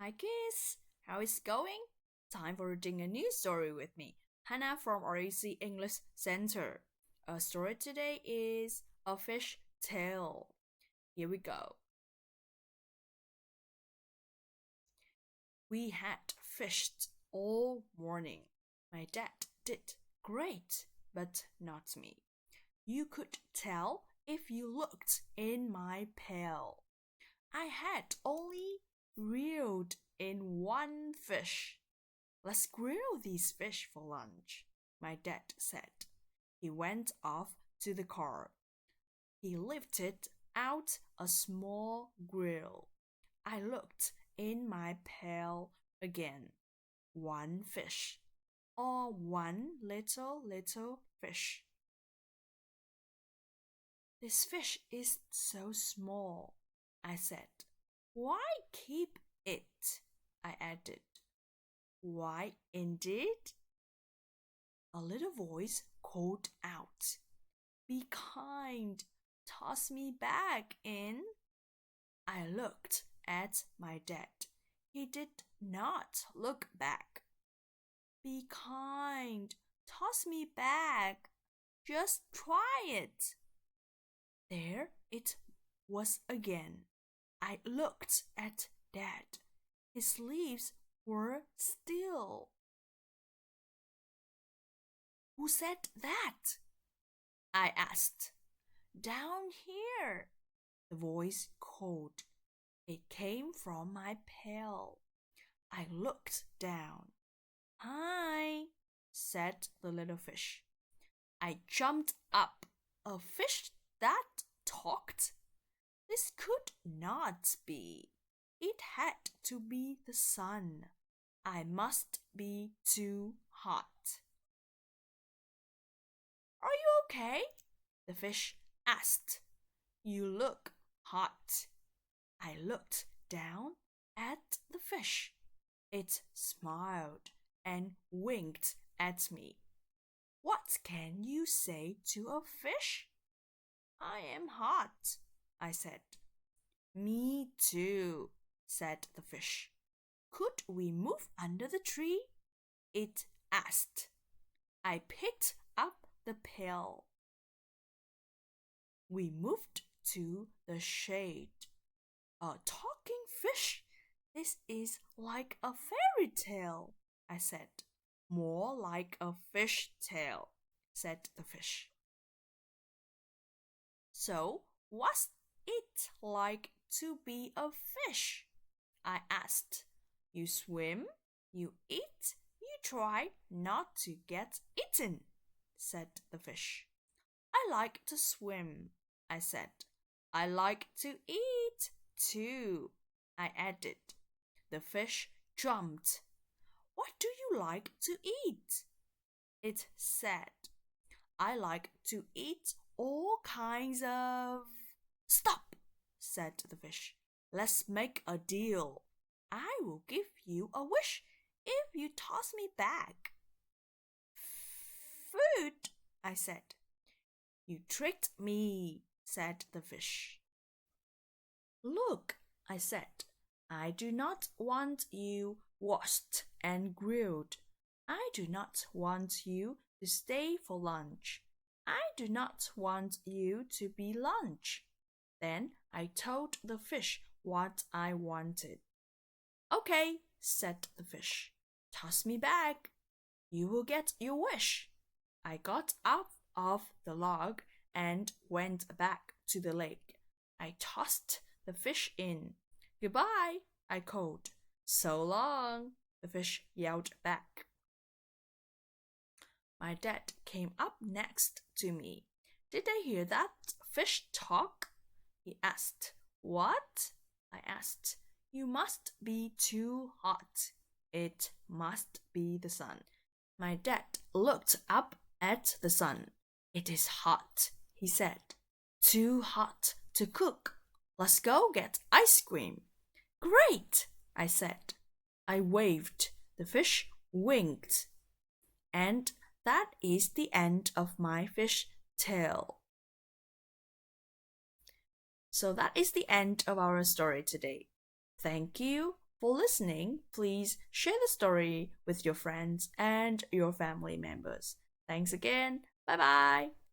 Hi kids, how is it going? Time for reading a new story with me, Hannah from R.E.C. English Center. Our story today is A Fish Tale. Here we go. We had fished all morning. My dad did great, but not me. You could tell if you looked in my pail. I had only reeled in one fish. Let's grill these fish for lunch, my dad said. He went off to the car. He lifted out a small grill. I looked in my pail again. One fish, or one little fish. This fish is so small, I said. Why keep it? I added. Why indeed? A little voice called out. Be kind, toss me back in. I looked at my dad. He did not look back. Be kind, toss me back. Just try it. There it was again. I looked at Dad. His lips were still. Who said that? I asked. Down here, the voice called. It came from my pail. I looked down. Hi, said the little fish. I jumped up. A fish that talked? This could not be. It had to be the sun. I must be too hot. Are you okay? The fish asked. You look hot. I looked down at the fish. It smiled and winked at me. What can you say to a fish? I am hot, I said. Me too, said the fish. Could we move under the tree? It asked. I picked up the pail. We moved to the shade. A talking fish? This is like a fairy tale, I said. More like a fish tale, said the fish. So, what's it like to be a fish? I asked. You swim, you eat, you try not to get eaten, said the fish. I like to swim, I said. I like to eat too, I added. The fish jumped. What do you like to eat? It said. I like to eat all kinds of... Stop, said the fish. Let's make a deal. I will give you a wish if you toss me back. Food, I said. You tricked me, said the fish. Look, I said. I do not want you washed and grilled. I do not want you to stay for lunch. I do not want you to be lunch. Then I told the fish what I wanted. Okay, said the fish. Toss me back. You will get your wish. I got up off the log and went back to the lake. I tossed the fish in. Goodbye, I called. So long, the fish yelled back. My dad came up next to me. Did I hear that fish talk? He asked. What? I asked. You must be too hot. It must be the sun. My dad looked up at the sun. It is hot, he said. Too hot to cook. Let's go get ice cream. Great, I said. I waved. The fish winked. And that is the end of my fish tale. So that is the end of our story today. Thank you For listening, please share the story with your friends and your family members. Thanks again. Bye bye.